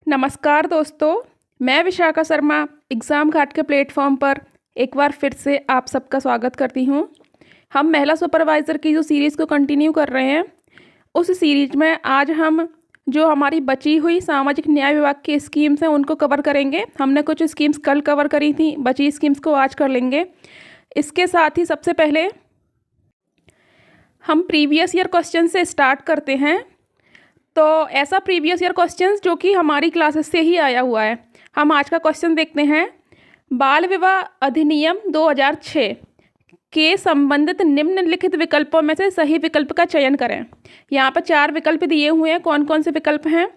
नमस्कार दोस्तों, मैं विशाखा शर्मा एग्ज़ाम घाट के प्लेटफॉर्म पर एक बार फिर से आप सबका स्वागत करती हूँ। हम महिला सुपरवाइज़र की जो सीरीज़ को कंटिन्यू कर रहे हैं, उस सीरीज में आज हम जो हमारी बची हुई सामाजिक न्याय विभाग की स्कीम्स हैं उनको कवर करेंगे। हमने कुछ स्कीम्स कल कवर करी थी, बची स्कीम्स को आज कर लेंगे। इसके साथ ही सबसे पहले हम प्रीवियस ईयर क्वेश्चन से स्टार्ट करते हैं। तो ऐसा प्रीवियस ईयर क्वेश्चंस जो कि हमारी क्लासेस से ही आया हुआ है। हम आज का क्वेश्चन देखते हैं। बाल विवाह अधिनियम 2006 के संबंधित निम्नलिखित विकल्पों में से सही विकल्प का चयन करें। यहाँ पर 4 विकल्प दिए हुए हैं। कौन कौन से विकल्प हैं?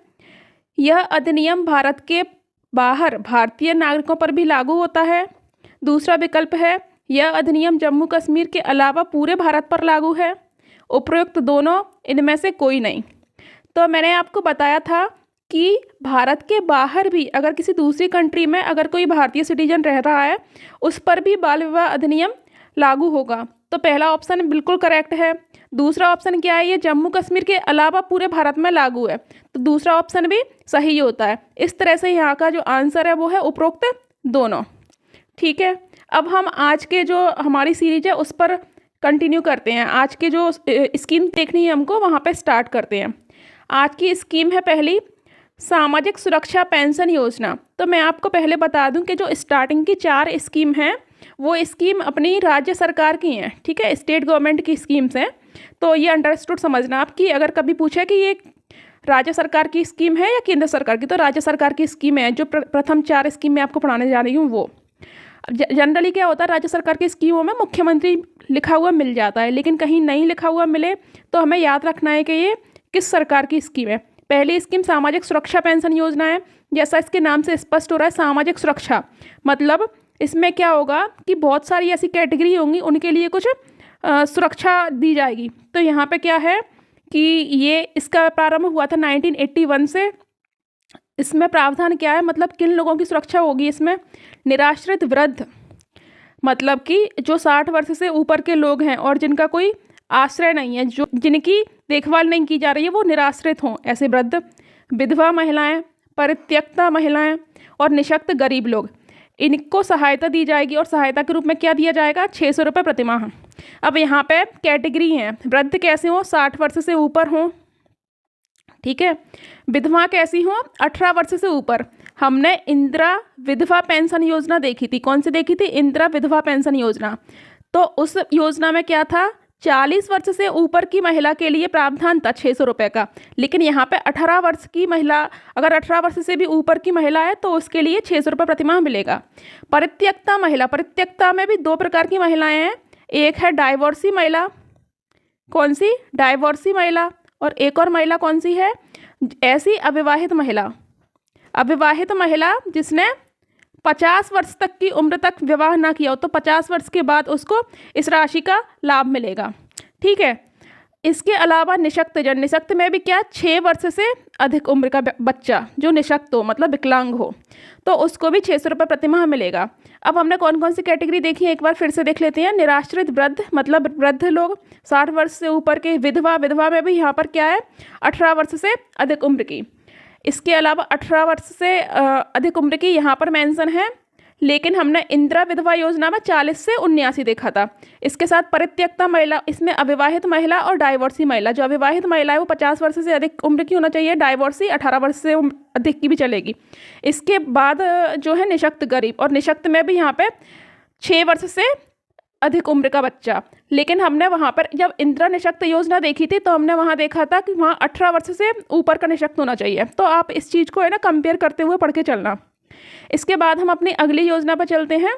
यह अधिनियम भारत के बाहर भारतीय नागरिकों पर भी लागू होता है। दूसरा विकल्प है यह अधिनियम जम्मू कश्मीर के अलावा पूरे भारत पर लागू है। उपरोक्त दोनों, इनमें से कोई नहीं। तो मैंने आपको बताया था कि भारत के बाहर भी अगर किसी दूसरी कंट्री में अगर कोई भारतीय सिटीजन रह रहा है, उस पर भी बाल विवाह अधिनियम लागू होगा। तो पहला ऑप्शन बिल्कुल करेक्ट है। दूसरा ऑप्शन क्या है? ये जम्मू कश्मीर के अलावा पूरे भारत में लागू है, तो दूसरा ऑप्शन भी सही होता है। इस तरह से यहाँ का जो आंसर है वो है उपरोक्त दोनों। ठीक है, अब हम आज के जो हमारी सीरीज है उस पर कंटिन्यू करते हैं। आज के जो स्कीम देखनी है हमको, वहाँ पर स्टार्ट करते हैं। आज की स्कीम है पहली, सामाजिक सुरक्षा पेंशन योजना। तो मैं आपको पहले बता दूं कि जो स्टार्टिंग की 4 स्कीम हैं वो स्कीम अपनी राज्य सरकार की हैं। ठीक है, स्टेट गवर्नमेंट की स्कीम्स हैं। तो ये अंडरस्टूड समझना आपकी। अगर कभी पूछे कि ये राज्य सरकार की स्कीम है या केंद्र सरकार की, तो राज्य सरकार की स्कीम है। जो प्रथम 4 स्कीम मैं आपको पढ़ाने जा रही हूँ वो जनरली क्या होता है, राज्य सरकार की स्कीमों में मुख्यमंत्री लिखा हुआ मिल जाता है, लेकिन कहीं नहीं लिखा हुआ मिले तो हमें याद रखना है कि ये किस सरकार की स्कीम है। पहली स्कीम सामाजिक सुरक्षा पेंशन योजना है। जैसा इसके नाम से स्पष्ट हो रहा है, सामाजिक सुरक्षा मतलब इसमें क्या होगा कि बहुत सारी ऐसी कैटेगरी होंगी, उनके लिए कुछ सुरक्षा दी जाएगी। तो यहाँ पे क्या है कि ये इसका प्रारंभ हुआ था 1981 से। इसमें प्रावधान क्या है, मतलब किन लोगों की सुरक्षा होगी इसमें? निराश्रित वृद्ध, मतलब कि जो 60 वर्ष से ऊपर के लोग हैं और जिनका कोई आश्रय नहीं है, जो जिनकी देखभाल नहीं की जा रही है, वो निराश्रित हों, ऐसे वृद्ध। विधवा महिलाएं, परित्यक्ता महिलाएं और निशक्त गरीब लोग, इनको सहायता दी जाएगी। और सहायता के रूप में क्या दिया जाएगा? 600 रुपये प्रतिमाह। अब यहाँ पे कैटेगरी हैं, वृद्ध कैसे हों? 60 वर्ष से ऊपर हों। ठीक है, विधवा कैसी हों? 18 वर्ष से ऊपर। हमने इंदिरा विधवा पेंशन योजना देखी थी। कौन सी देखी थी? इंदिरा विधवा पेंशन योजना। तो उस योजना में क्या था? 40 वर्ष से ऊपर की महिला के लिए प्रावधान था 600 रुपये का। लेकिन यहाँ पे 18 वर्ष की महिला, अगर 18 वर्ष से भी ऊपर की महिला है तो उसके लिए 600 रुपये प्रतिमाह मिलेगा। परित्यक्ता महिला, परित्यक्ता में भी 2 प्रकार की महिलाएं हैं। एक है डाइवोर्सी महिला। कौन सी? डाइवोर्सी महिला। और एक और महिला कौन सी है? ऐसी अविवाहित महिला। अविवाहित महिला जिसने 50 वर्ष तक की उम्र तक विवाह ना किया हो, तो 50 वर्ष के बाद उसको इस राशि का लाभ मिलेगा। ठीक है, इसके अलावा निशक्त जन, निशक्त में भी क्या? 6 वर्ष से अधिक उम्र का बच्चा जो निशक्त हो, मतलब विकलांग हो, तो उसको भी 600 रुपये प्रतिमाह मिलेगा। अब हमने कौन कौन सी कैटेगरी देखी है एक बार फिर से देख लेते हैं। निराश्रित वृद्ध, मतलब वृद्ध लोग 60 वर्ष से ऊपर के। विधवा, विधवा में भी यहाँ पर क्या है? 18 वर्ष से अधिक उम्र की। इसके अलावा 18 वर्ष से अधिक उम्र की यहाँ पर मेंशन है, लेकिन हमने इंदिरा विधवा योजना में 40 से 79 देखा था। इसके साथ परित्यक्ता महिला, इसमें अविवाहित महिला और डाइवोर्सी महिला। जो अविवाहित महिला है वो 50 वर्ष से अधिक उम्र की होना चाहिए, डाइवोर्सी 18 वर्ष से अधिक की भी चलेगी। इसके बाद जो है निशक्त गरीब, और निशक्त में भी यहाँ पे 6 वर्ष से अधिक उम्र का बच्चा। लेकिन हमने वहाँ पर जब इंदिरा निशक्त योजना देखी थी तो हमने वहाँ देखा था कि वहाँ 18 वर्ष से ऊपर का निशक्त होना चाहिए। तो आप इस चीज़ को है ना कंपेयर करते हुए पढ़ के चलना। इसके बाद हम अपनी अगली योजना पर चलते हैं।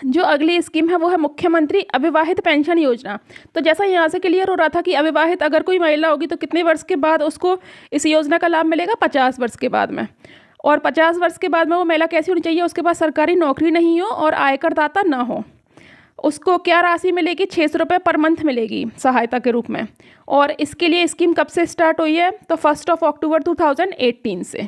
जो अगली स्कीम है वो है मुख्यमंत्री अविवाहित पेंशन योजना। तो जैसा यहाँ से क्लियर हो रहा था कि अविवाहित अगर कोई महिला होगी तो कितने वर्ष के बाद उसको इस योजना का लाभ मिलेगा? 50 वर्ष के बाद में। और 50 वर्ष के बाद में वो महिला कैसी होनी चाहिए? उसके पास सरकारी नौकरी नहीं हो और आयकरदाता ना हो। उसको क्या राशि मिलेगी? 600 रुपये पर मंथ मिलेगी सहायता के रूप में। और इसके लिए स्कीम कब से स्टार्ट हुई है? तो 1 अक्टूबर 2018 से।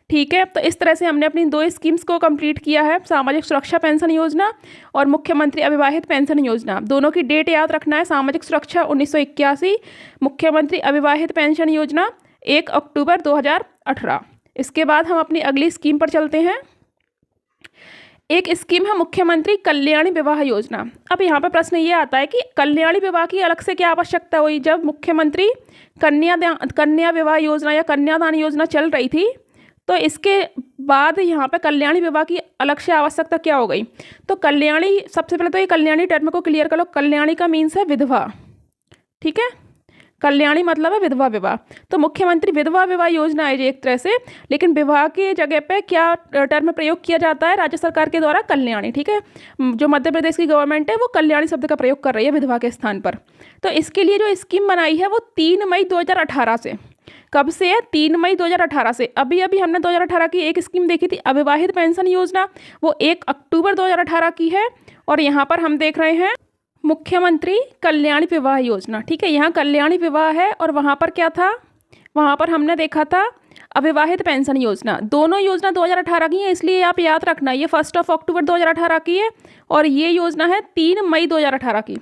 ठीक है, तो इस तरह से हमने अपनी 2 स्कीम्स को कंप्लीट किया है, सामाजिक सुरक्षा पेंशन योजना और मुख्यमंत्री अविवाहित पेंशन योजना। दोनों की डेट याद रखना है। सामाजिक सुरक्षा 1981, मुख्यमंत्री अविवाहित पेंशन योजना 1 अक्टूबर 2018। इसके बाद हम अपनी अगली स्कीम पर चलते हैं। एक स्कीम है मुख्यमंत्री कल्याणी विवाह योजना। अब यहाँ पे प्रश्न ये आता है कि कल्याणी विवाह की अलग से क्या आवश्यकता हुई जब मुख्यमंत्री कन्या विवाह योजना या कन्यादान योजना चल रही थी, तो इसके बाद यहाँ पे कल्याणी विवाह की अलग से आवश्यकता क्या हो गई। तो कल्याणी, सबसे पहले तो ये कल्याणी टर्म को क्लियर कर लो। कल्याणी का मीन्स है विधवा, ठीक है। कल्याणी मतलब है विधवा विवाह। तो मुख्यमंत्री विधवा विवाह योजना है ये एक तरह से, लेकिन विवाह की जगह पे क्या टर्म प्रयोग किया जाता है राज्य सरकार के द्वारा, कल्याणी, ठीक है। जो मध्य प्रदेश की गवर्नमेंट है वो कल्याणी शब्द का प्रयोग कर रही है विधवा के स्थान पर। तो इसके लिए जो स्कीम बनाई है वो 3 मई 2018 से, कब से है, 3 मई 2018 से। अभी अभी हमने 2018 की एक स्कीम देखी थी अविवाहित पेंशन योजना, वो 1 अक्टूबर 2018 की है। और यहाँ पर हम देख रहे हैं मुख्यमंत्री कल्याणी विवाह योजना, ठीक है। यहाँ कल्याणी विवाह है और वहाँ पर क्या था, वहाँ पर हमने देखा था अविवाहित पेंशन योजना। दोनों योजना 2018 की है, इसलिए आप याद रखना ये 1 अक्टूबर 2018 की है और ये योजना है 3 मई 2018 की,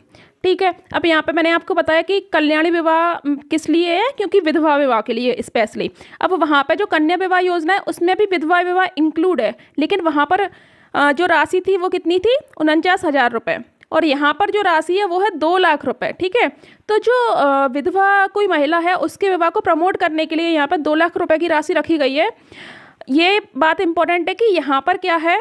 ठीक है। अब यहाँ पे मैंने आपको बताया कि कल्याणी विवाह किस लिए है, क्योंकि विधवा विवाह के लिए स्पेशली। अब वहाँ पे जो कन्या विवाह योजना है उसमें भी विधवा विवाह इंक्लूड है, लेकिन वहाँ पर जो राशि थी वो कितनी थी, 49,000 रुपये, और यहाँ पर जो राशि है वो है 2 लाख रुपए, ठीक है। तो जो विधवा कोई महिला है उसके विवाह को प्रमोट करने के लिए यहाँ पर 2 लाख रुपए की राशि रखी गई है। ये बात इम्पोर्टेंट है कि यहाँ पर क्या है,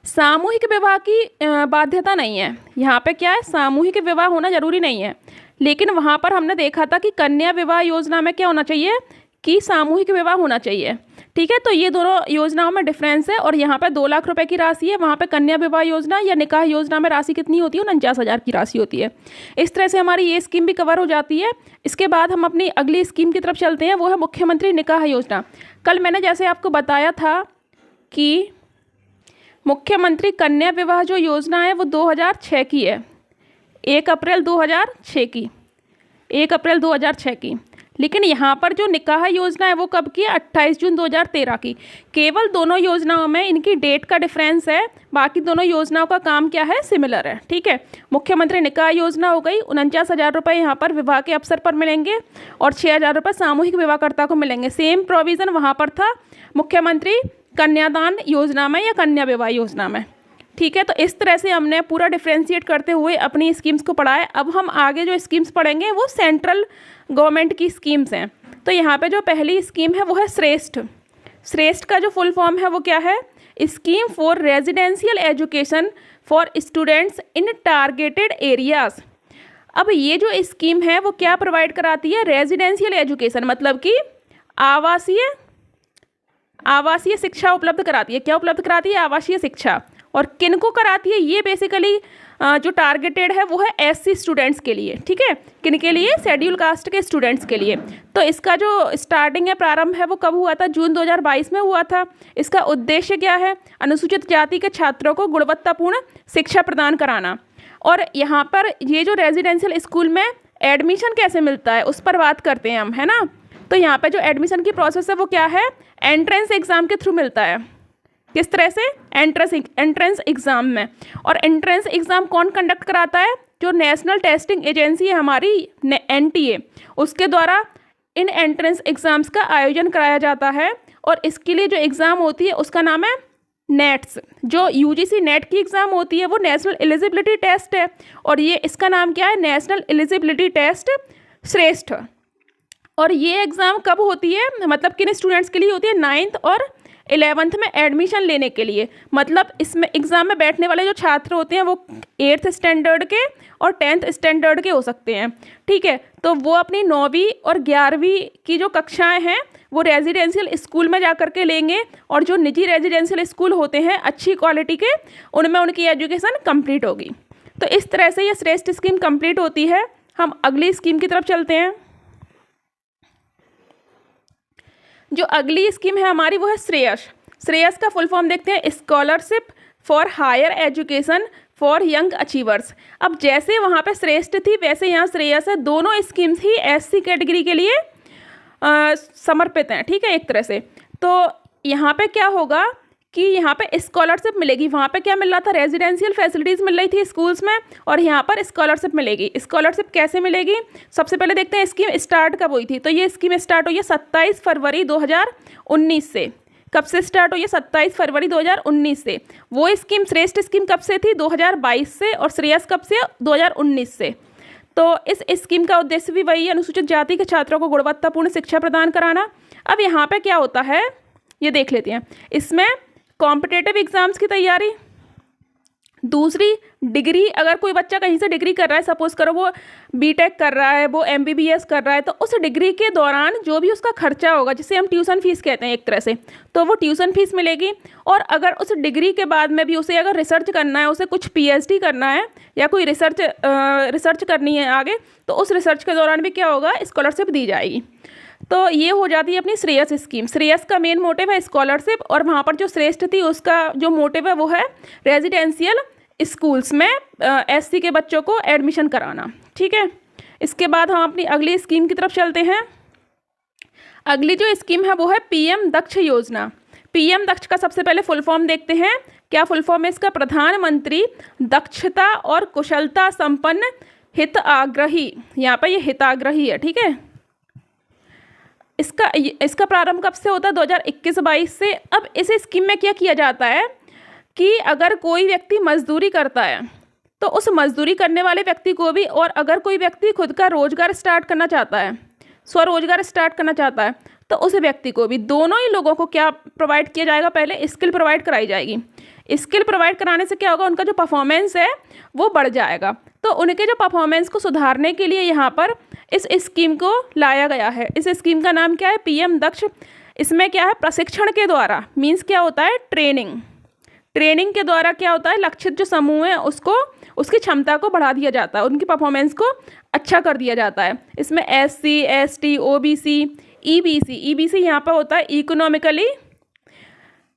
सामूहिक विवाह की बाध्यता नहीं है। यहाँ पे क्या है, सामूहिक विवाह होना जरूरी नहीं है, लेकिन वहाँ पर हमने देखा था कि कन्या विवाह योजना में क्या होना चाहिए कि सामूहिक विवाह होना चाहिए, ठीक है। तो ये दोनों योजनाओं में डिफरेंस है और यहाँ पे 2 लाख रुपए की राशि है, वहाँ पे कन्या विवाह योजना या निकाह योजना में राशि कितनी होती है, 49,000 की राशि होती है। इस तरह से हमारी ये स्कीम भी कवर हो जाती है। इसके बाद हम अपनी अगली स्कीम की तरफ चलते हैं, वो है मुख्यमंत्री निकाह योजना। कल मैंने जैसे आपको बताया था कि मुख्यमंत्री कन्या विवाह जो योजना है वो 2006 की है, 1 अप्रैल 2006 की, 1 अप्रैल 2006 की। लेकिन यहाँ पर जो निकाह योजना है वो कब की है, 28 जून 2013 की। केवल दोनों योजनाओं में इनकी डेट का डिफरेंस है, बाकी दोनों योजनाओं का काम क्या है, सिमिलर है, ठीक है। मुख्यमंत्री निकाह योजना हो गई, 49,000 रुपये यहाँ पर विवाह के अवसर पर मिलेंगे और 6,000 रुपये सामूहिक विवाहकर्ता को मिलेंगे। सेम प्रोविज़न वहाँ पर था मुख्यमंत्री कन्यादान योजना में या कन्या विवाह योजना में, ठीक है। तो इस तरह से हमने पूरा डिफ्रेंशिएट करते हुए अपनी स्कीम्स को पढ़ा है। अब हम आगे जो स्कीम्स पढ़ेंगे वो सेंट्रल गवर्नमेंट की स्कीम्स हैं। तो यहाँ पे जो पहली स्कीम है वो है श्रेष्ठ। श्रेष्ठ का जो फुल फॉर्म है वो क्या है, scheme for residential education for students in targeted areas. अब ये जो स्कीम है वो क्या प्रोवाइड कराती है, रेजिडेंशियल एजुकेशन, मतलब कि आवासीय शिक्षा उपलब्ध कराती है। क्या उपलब्ध कराती है, आवासीय शिक्षा। और किन को कराती है, ये बेसिकली जो टारगेटेड है वो है एससी स्टूडेंट्स के लिए, ठीक है। किन के लिए, शेड्यूल कास्ट के स्टूडेंट्स के लिए। तो इसका जो स्टार्टिंग है, प्रारंभ है, वो कब हुआ था, जून 2022 में हुआ था। इसका उद्देश्य क्या है, अनुसूचित जाति के छात्रों को गुणवत्तापूर्ण शिक्षा प्रदान कराना। और यहाँ पर ये जो रेजिडेंशियल स्कूल में एडमिशन कैसे मिलता है उस पर बात करते हैं हम, है ना। तो यहाँ पे जो एडमिशन की प्रोसेस है वो क्या है, एंट्रेंस एग्ज़ाम के थ्रू मिलता है। किस तरह से, एंट्रेंस एग्ज़ाम में। और एंट्रेंस एग्ज़ाम कौन कंडक्ट कराता है, जो नेशनल टेस्टिंग एजेंसी है हमारी NTA, उसके द्वारा इन एंट्रेंस एग्ज़ाम्स का आयोजन कराया जाता है। और इसके लिए जो एग्ज़ाम होती है उसका नाम है नेट्स। जो UGC नेट की एग्ज़ाम होती है वो नेशनल एलिजिबिलिटी टेस्ट है, और ये इसका नाम क्या है, नेशनल एलिजिबिलिटी टेस्ट श्रेष्ठ। और ये एग्ज़ाम कब होती है, मतलब किन स्टूडेंट्स के लिए होती है, 9th और 11th में एडमिशन लेने के लिए। मतलब इसमें एग्ज़ाम में बैठने वाले जो छात्र होते हैं वो 8th स्टैंडर्ड के और 10th स्टैंडर्ड के हो सकते हैं, ठीक है। तो वो अपनी 9वीं और 11वीं की जो कक्षाएं हैं वो रेजिडेंशियल स्कूल में जा कर के लेंगे, और जो निजी रेजिडेंशियल स्कूल होते हैं अच्छी क्वालिटी के, उनमें उनकी एजुकेशन कंप्लीट होगी। तो इस तरह से ये श्रेष्ठ स्कीम कंप्लीट होती है। हम अगली स्कीम की तरफ चलते हैं। जो अगली स्कीम है हमारी वो है श्रेयस। श्रेयस का फुल फॉर्म देखते हैं, scholarship for higher education for young achievers. अब जैसे वहाँ पे श्रेष्ठ थी वैसे यहाँ श्रेयस है। दोनों स्कीम्स ही SC कैटेगरी के लिए समर्पित हैं, ठीक है, एक तरह से। तो यहाँ पे क्या होगा कि यहाँ पे स्कॉलरशिप मिलेगी। वहाँ पे क्या मिल रहा था, रेजिडेंशियल फैसिलिटीज़ मिल रही थी स्कूल्स में, और यहाँ पर स्कॉलरशिप मिलेगी। स्कॉलरशिप कैसे मिलेगी, सबसे पहले देखते हैं स्कीम स्टार्ट कब हुई थी। तो ये स्कीम स्टार्ट हुई है 27 फरवरी 2019 से। कब से स्टार्ट हुई है, 27 फरवरी 2019 से। वो स्कीम, श्रेष्ठ स्कीम कब से थी, 2022 से, और श्रेयस कब से, 2019 से। तो इस स्कीम का उद्देश्य भी वही है, अनुसूचित जाति के छात्रों को गुणवत्तापूर्ण शिक्षा प्रदान कराना। अब यहाँ पे क्या होता है ये देख लेते हैं। इसमें कॉम्पिटेटिव एग्ज़ाम्स की तैयारी, दूसरी डिग्री, अगर कोई बच्चा कहीं से डिग्री कर रहा है, सपोज करो वो बीटेक कर रहा है, वो एमबीबीएस कर रहा है, तो उस डिग्री के दौरान जो भी उसका खर्चा होगा, जिसे हम ट्यूशन फीस कहते हैं एक तरह से, तो वो ट्यूशन फीस मिलेगी। और अगर उस डिग्री के बाद में भी उसे अगर रिसर्च करना है, उसे कुछ पीएचडी करना है या कोई रिसर्च करनी है आगे, तो उस रिसर्च के दौरान भी क्या होगा, स्कॉलरशिप दी जाएगी। तो ये हो जाती है अपनी श्रेयस स्कीम। श्रेयस का मेन मोटिव है स्कॉलरशिप, और वहाँ पर जो श्रेष्ठ थी उसका जो मोटिव है वो है रेजिडेंशियल स्कूल्स में एससी के बच्चों को एडमिशन कराना। ठीक है, इसके बाद हम अपनी अगली स्कीम की तरफ चलते हैं। अगली जो स्कीम है वो है पीएम दक्ष योजना। पीएम दक्ष का सबसे पहले फुल फॉर्म देखते हैं। क्या फुल फॉर्म है इसका, प्रधानमंत्री दक्षता और कुशलता संपन्न हिताग्रही। यहाँ पर ये हिताग्रही है। ठीक है, इसका प्रारंभ कब से होता है, 2021-22 से। अब इस स्कीम में क्या किया जाता है कि अगर कोई व्यक्ति मजदूरी करता है तो उस मजदूरी करने वाले व्यक्ति को भी, और अगर कोई व्यक्ति खुद का रोजगार स्टार्ट करना चाहता है, स्वरोजगार स्टार्ट करना चाहता है, तो उस व्यक्ति को भी, दोनों ही लोगों को क्या प्रोवाइड किया जाएगा, पहले स्किल प्रोवाइड कराई जाएगी। स्किल प्रोवाइड कराने से क्या होगा, उनका जो परफॉर्मेंस है वो बढ़ जाएगा। तो उनके जो परफॉर्मेंस को सुधारने के लिए यहाँ पर इस स्कीम को लाया गया है। इस स्कीम का नाम क्या है, पीएम दक्ष। इसमें क्या है, प्रशिक्षण के द्वारा, मीन्स क्या होता है, ट्रेनिंग के द्वारा क्या होता है, लक्षित जो समूह है उसको, उसकी क्षमता को बढ़ा दिया जाता है, उनकी परफॉर्मेंस को अच्छा कर दिया जाता है। इसमें एससी, एसटी, ओबीसी, ईबीसी यहाँ पर होता है इकोनॉमिकली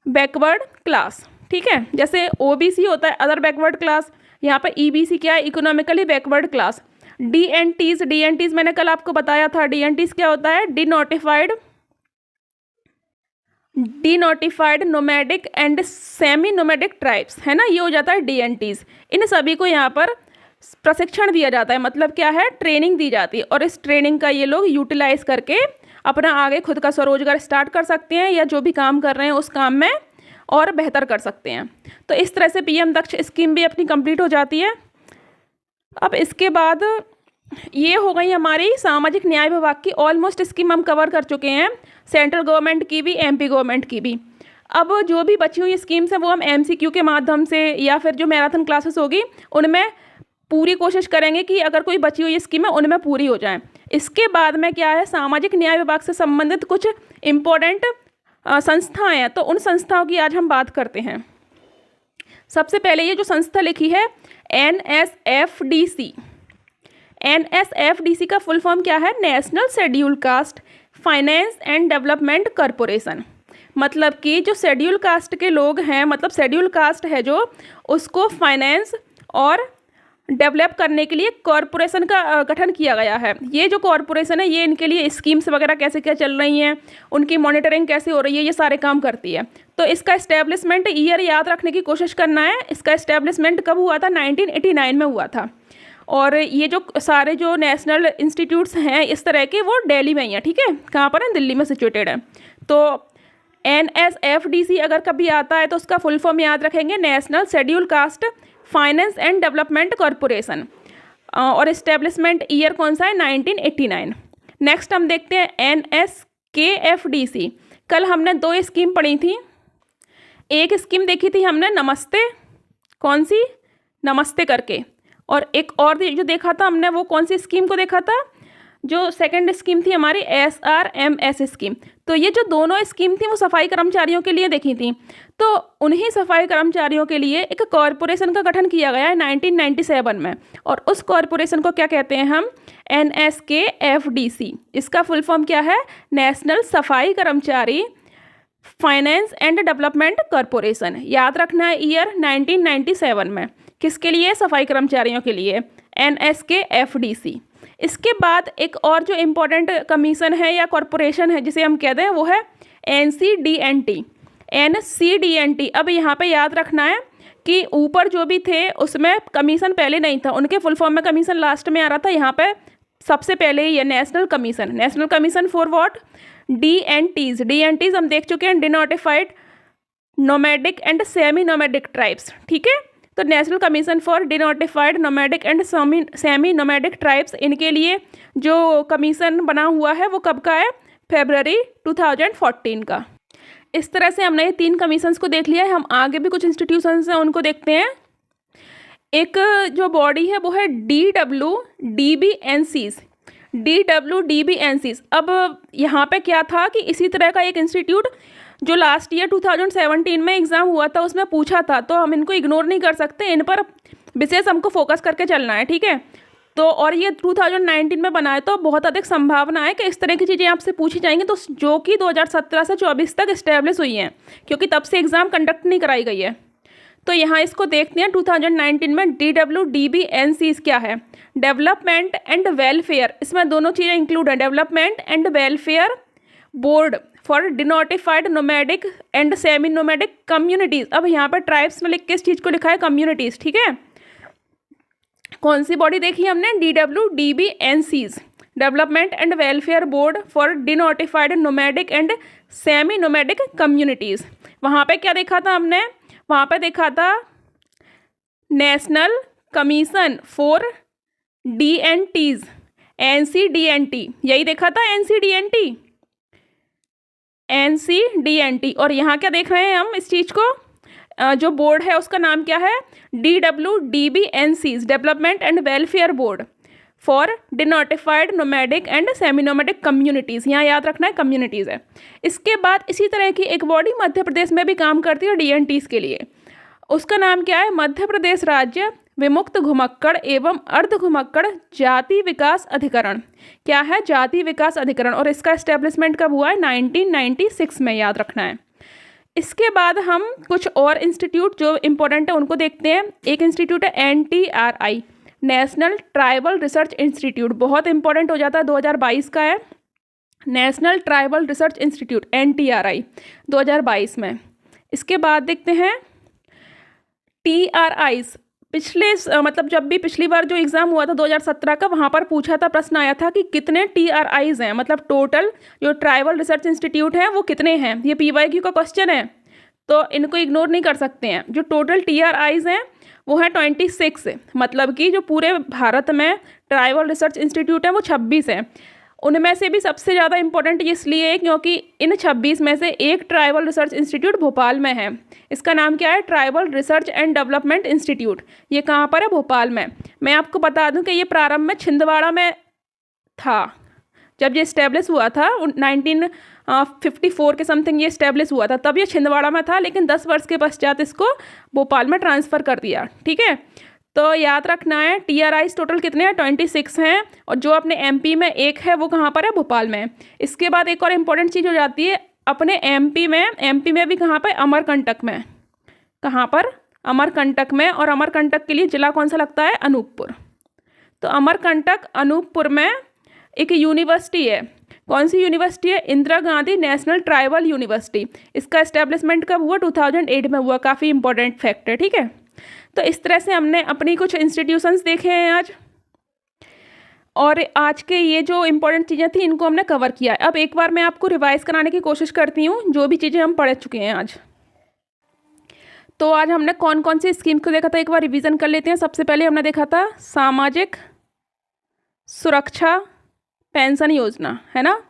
बैकवर्ड क्लास। ठीक है, जैसे ओबीसी होता है अदर बैकवर्ड क्लास, यहाँ पर ईबीसी क्या है, इकोनॉमिकली बैकवर्ड क्लास। डीएनटीज मैंने कल आपको बताया था। डीएनटीज क्या होता है, denotified nomadic and semi nomadic tribes, है ना, ये हो जाता है डीएनटीज। इन सभी को यहाँ पर प्रशिक्षण दिया जाता है, मतलब क्या है, ट्रेनिंग दी जाती है, और इस ट्रेनिंग का ये लोग यूटिलाइज करके अपना आगे खुद का स्वरोजगार स्टार्ट कर सकते हैं, या जो भी काम कर रहे हैं उस काम में और बेहतर कर सकते हैं। तो इस तरह से पीएम दक्ष स्कीम भी अपनी कंप्लीट हो जाती है। अब इसके बाद ये हो गई हमारी सामाजिक न्याय विभाग की ऑलमोस्ट स्कीम हम कवर कर चुके हैं, सेंट्रल गवर्नमेंट की भी, एमपी गवर्नमेंट की भी। अब जो भी बची हुई स्कीम्स हैं वो हम एमसीक्यू के माध्यम से या फिर जो मैराथन क्लासेस होगी उनमें पूरी कोशिश करेंगे कि अगर कोई बची हुई स्कीम है उनमें पूरी हो जाए। इसके बाद में क्या है, सामाजिक न्याय विभाग से संबंधित कुछ इम्पोर्टेंट संस्थाएँ हैं, तो उन संस्थाओं की आज हम बात करते हैं। सबसे पहले ये जो संस्था लिखी है एनएसएफडीसी। एनएसएफडीसी का फुल फॉर्म क्या है, national schedule caste finance and development corporation. मतलब कि जो शेड्यूल कास्ट के लोग हैं, मतलब शेड्यूल कास्ट है जो, उसको फाइनेंस और डेवलप करने के लिए कॉरपोरेशन का गठन किया गया है। ये जो कॉरपोरेशन है ये इनके लिए स्कीम्स वगैरह कैसे क्या चल रही हैं, उनकी मॉनिटरिंग कैसे हो रही है, ये सारे काम करती है। तो इसका इस्टेब्लिशमेंट ईयर याद रखने की कोशिश करना है। इसका इस्टेब्लिशमेंट कब हुआ था, 1989 में हुआ था। और ये जो सारे जो नेशनल इंस्टीट्यूट्स हैं इस तरह के, वो दिल्ली में ही हैं। ठीक है, कहाँ पर है, दिल्ली में सिचुएटेड है। तो एनएसएफडीसी अगर कभी आता है तो उसका फुल फॉर्म याद रखेंगे, national schedule caste finance and development corporation, और इस्टेब्लिशमेंट ईयर कौन सा है, 1989। नेक्स्ट हम देखते हैं एनएसकेएफडीसी। कल हमने 2 स्कीम पढ़ी थी। एक स्कीम देखी थी हमने नमस्ते, कौन सी, नमस्ते करके, और एक और जो देखा था हमने वो कौन सी स्कीम को देखा था, जो सेकंड स्कीम थी हमारी एसआरएमएस स्कीम। तो ये जो दोनों स्कीम थी वो सफाई कर्मचारियों के लिए देखी थी। तो उन्हीं सफाई कर्मचारियों के लिए एक कॉरपोरेशन का गठन किया गया है 1997 में, और उस कॉरपोरेशन को क्या कहते हैं हम, एनएसकेएफडीसी। इसका फुल फॉर्म क्या है, नेशनल सफाई कर्मचारी फाइनेंस एंड डेवलपमेंट कॉरपोरेशन। याद रखना है ईयर 1997 में, किसके लिए, सफाई कर्मचारियों के लिए, एनएसकेएफडीसी। इसके बाद एक और जो इम्पोर्टेंट कमीशन है या कॉरपोरेशन है जिसे हम कहते हैं वो है एनसीडीएनटी। NCDNT। अब यहाँ पे याद रखना है कि ऊपर जो भी थे उसमें कमीशन पहले नहीं था, उनके फुल फॉर्म में कमीशन लास्ट में आ रहा था, यहाँ पे सबसे पहले ही है national commission. National commission for what? DNTs। DNTs हम देख चुके हैं, denotified nomadic and semi nomadic tribes, ठीक है। तो national commission for denotified nomadic and semi nomadic tribes, इनके लिए जो कमीशन बना हुआ है वो कब का है? फरवरी 2014 का। इस तरह से हमने ये 3 कमीशंस को देख लिया है। हम आगे भी कुछ इंस्टीट्यूशंस हैं उनको देखते हैं। एक जो बॉडी है वो है DWDBNCs। DWDBNCs। अब यहाँ पे क्या था कि इसी तरह का एक इंस्टीट्यूट जो लास्ट ईयर 2017 में एग्ज़ाम हुआ था उसमें पूछा था, तो हम इनको इग्नोर नहीं कर सकते, इन पर विशेष हमको फोकस करके चलना है, ठीक है। तो और ये 2019 में बनाए, तो बहुत अधिक संभावना है कि इस तरह की चीज़ें आपसे पूछी जाएंगी, तो जो कि 2017 से 24 तक इस्टेब्लिश हुई हैं, क्योंकि तब से एग्ज़ाम कंडक्ट नहीं कराई गई है। तो यहाँ इसको देखते हैं 2019 में DWDBNCs क्या है? डेवलपमेंट एंड वेलफेयर, इसमें दोनों चीज़ें इंक्लूड हैं, development and welfare board for denotified nomadic and semi nomadic communities. अब यहाँ पर ट्राइब्स में लिख के इस चीज़ को लिखा है कम्युनिटीज़, ठीक है। कौन सी बॉडी देखी हमने? DWDBNCs, development and welfare board for denotified nomadic and semi nomadic communities. वहाँ पे क्या देखा था हमने? वहाँ पे देखा था national commission for DNTs, NCDNT, यही देखा था NCDNT। और यहाँ क्या देख रहे हैं हम इस चीज़ को? जो बोर्ड है उसका नाम क्या है? DWDBNCs, development and welfare board for denotified nomadic and semi nomadic communities. यहाँ याद रखना है कम्युनिटीज़ है। इसके बाद इसी तरह की एक बॉडी मध्य प्रदेश में भी काम करती है DNTs के लिए, उसका नाम क्या है? मध्य प्रदेश राज्य विमुक्त घुमक्कड़ एवं अर्ध घुमक्कड़ जाति विकास अधिकरण। क्या है? जाति विकास अधिकरण। और इसका एस्टेब्लिशमेंट कब हुआ है? 1996 में, याद रखना है। इसके बाद हम कुछ और इंस्टीट्यूट जो इम्पोर्टेंट है उनको देखते हैं। एक इंस्टीट्यूट है NTRI, national tribal research institute, बहुत इंपॉर्टेंट हो जाता है, 2022 का है। National tribal research institute NTRI 2022 में। इसके बाद देखते हैं TRIs। मतलब जब भी पिछली बार जो एग्ज़ाम हुआ था 2017 का, वहाँ पर पूछा था, प्रश्न आया था कि कितने TRIs हैं, मतलब टोटल जो ट्राइबल रिसर्च इंस्टीट्यूट हैं वो कितने हैं। ये PYQ का क्वेश्चन है, तो इनको इग्नोर नहीं कर सकते हैं। जो टोटल TRIs हैं वो है 26, मतलब कि जो पूरे भारत में ट्राइबल रिसर्च इंस्टीट्यूट है वो 26 है। उनमें से भी सबसे ज़्यादा इंपॉर्टेंट इसलिए है क्योंकि इन 26 में से एक ट्राइबल रिसर्च इंस्टीट्यूट भोपाल में है। इसका नाम क्या है? Tribal research and development institute. ये कहाँ पर है? भोपाल में। मैं आपको बता दूं कि ये प्रारंभ में छिंदवाड़ा में था, जब ये इस्टेब्लिश हुआ था 1954 के समथिंग ये इस्टेब्लिश हुआ था, तब ये छिंदवाड़ा में था, लेकिन 10 वर्ष के पश्चात इसको भोपाल में ट्रांसफ़र कर दिया, ठीक है। तो याद रखना है TRIs टोटल कितने हैं? 26 हैं, और जो अपने MP में एक है वो कहाँ पर है? भोपाल में। इसके बाद एक और इम्पॉर्टेंट चीज़ हो जाती है अपने MP में भी कहाँ पर? अमरकंटक में। कहाँ पर? अमरकंटक में। और अमरकंटक के लिए ज़िला कौन सा लगता है? अनूपपुर। तो अमरकंटक अनूपपुर में एक यूनिवर्सिटी है। कौन सी यूनिवर्सिटी है? Indira Gandhi national tribal university. इसका एस्टेब्लिशमेंट कब हुआ? 2008 में हुआ। काफ़ी इंपॉर्टेंट फैक्ट है, ठीक है। तो इस तरह से हमने अपनी कुछ इंस्टीट्यूशंस देखे हैं आज, और आज के ये जो इम्पोर्टेंट चीज़ें थी इनको हमने कवर किया है। अब एक बार मैं आपको रिवाइज़ कराने की कोशिश करती हूँ जो भी चीज़ें हम पढ़ चुके हैं आज। तो आज हमने कौन कौन सी स्कीम को देखा था, एक बार रिवीजन कर लेते हैं। सबसे पहले हमने देखा था सामाजिक सुरक्षा पेंशन योजना, है ना।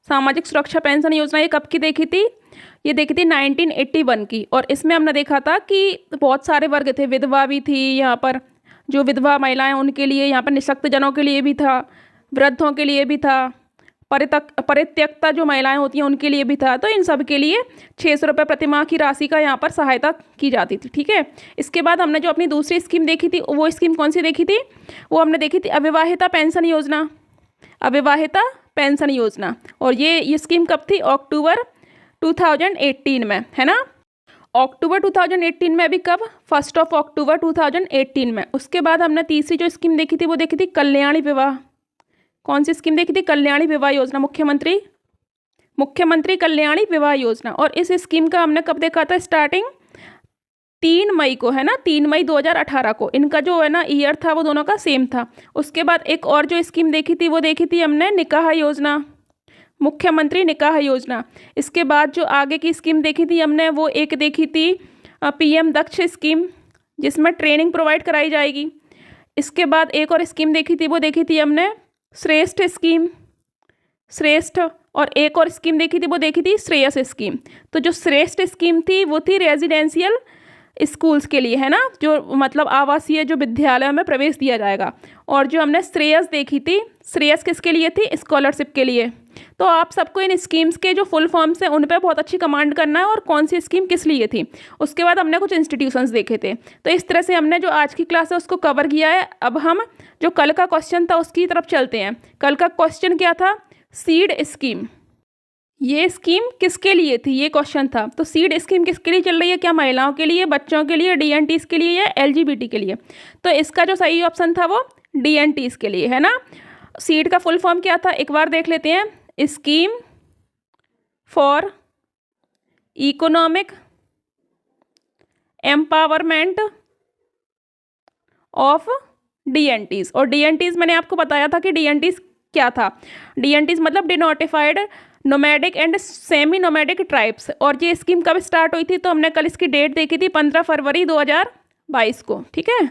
सामाजिक सुरक्षा पेंशन योजना ये कब की देखी थी? ये देखी थी 1981 की। और इसमें हमने देखा था कि बहुत सारे वर्ग थे, विधवा भी थी यहाँ पर, जो विधवा महिलाएं उनके लिए, यहाँ पर निःशक्त जनों के लिए भी था, वृद्धों के लिए भी था, परित्यक्ता जो महिलाएं होती हैं उनके लिए भी था। तो इन सब के लिए 600 रुपये प्रतिमाह की राशि का यहाँ पर सहायता की जाती थी, ठीक है। इसके बाद हमने जो अपनी दूसरी स्कीम देखी थी, वो स्कीम कौन सी देखी थी? वो हमने देखी थी अविवाहिता पेंशन योजना। अविवाहिता पेंशन योजना। और ये स्कीम कब थी? अक्टूबर 2018 में, है ना। अक्टूबर 2018 में, अभी कब? 1 अक्टूबर 2018 में। उसके बाद हमने तीसरी जो स्कीम देखी थी वो देखी थी कल्याणी विवाह। कौन सी स्कीम देखी थी? कल्याणी विवाह योजना। मुख्यमंत्री कल्याणी विवाह योजना। और इस स्कीम का हमने कब देखा था स्टार्टिंग? 3 मई को, है ना, 3 मई 2018 को। इनका जो है ना ईयर था वो दोनों का सेम था। उसके बाद एक और जो स्कीम देखी थी वो देखी थी हमने निकाह योजना, मुख्यमंत्री निकाह योजना। इसके बाद जो आगे की स्कीम देखी थी हमने वो एक देखी थी PM दक्ष स्कीम, जिसमें ट्रेनिंग प्रोवाइड कराई जाएगी। इसके बाद एक और स्कीम देखी थी वो देखी थी हमने श्रेष्ठ स्कीम, श्रेष्ठ। और एक और स्कीम देखी थी वो देखी थी श्रेयस स्कीम। तो जो श्रेष्ठ स्कीम थी वो थी रेजिडेंशियल स्कूल्स के लिए, है ना, जो मतलब आवासीय जो विद्यालयों में प्रवेश दिया जाएगा। और जो हमने श्रेयस देखी थी, श्रेयस किसके लिए थी? स्कॉलरशिप के लिए। तो आप सबको इन स्कीम्स के जो फुल फॉर्म्स हैं उन पे बहुत अच्छी कमांड करना है और कौन सी स्कीम किस लिए थी। उसके बाद हमने कुछ इंस्टीट्यूशंस देखे थे। तो इस तरह से हमने जो आज की क्लास है उसको कवर किया है। अब हम जो कल का क्वेश्चन था उसकी तरफ चलते हैं। कल का क्वेश्चन क्या था? Seed scheme. ये स्कीम किसके लिए थी, ये क्वेश्चन था। तो सीड स्कीम किसके लिए चल रही है? क्या महिलाओं के लिए, बच्चों के लिए, DNTs के लिए या LGBT के लिए? तो इसका जो सही ऑप्शन था वो DNTs के लिए, है ना। सीड का फुल फॉर्म क्या था एक बार देख लेते हैं। Scheme for economic empowerment of DNTs। और DNTs मैंने आपको बताया था कि DNTs क्या था। DNTs मतलब denotified nomadic and semi nomadic tribes. और ये स्कीम कब स्टार्ट हुई थी? तो हमने कल इसकी डेट देखी थी 15 फरवरी 2022 को। ठीक है,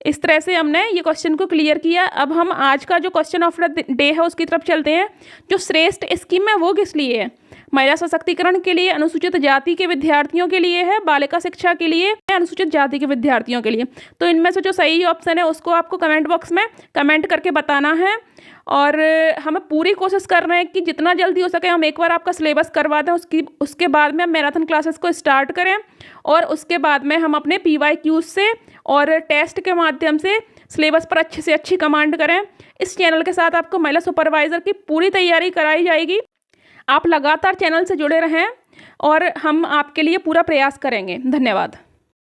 इस तरह से हमने ये क्वेश्चन को क्लियर किया। अब हम आज का जो क्वेश्चन ऑफ द डे है उसकी तरफ चलते हैं। जो श्रेष्ठ स्कीम है वो किस लिए है? महिला सशक्तिकरण के लिए, अनुसूचित जाति के विद्यार्थियों के लिए है, बालिका शिक्षा के लिए, अनुसूचित जाति के विद्यार्थियों के लिए। तो इनमें से जो सही ऑप्शन है उसको आपको कमेंट बॉक्स में कमेंट करके बताना है। और हम पूरी कोशिश कर रहे हैं कि जितना जल्दी हो सके हम एक बार आपका सिलेबस करवा दें। उसके बाद में हम मैराथन क्लासेस को स्टार्ट करें और उसके बाद में हम अपने PYQs से और टेस्ट के माध्यम से सिलेबस पर अच्छे से अच्छी कमांड करें। इस चैनल के साथ आपको महिला सुपरवाइज़र की पूरी तैयारी कराई जाएगी। आप लगातार चैनल से जुड़े रहें और हम आपके लिए पूरा प्रयास करेंगे। धन्यवाद।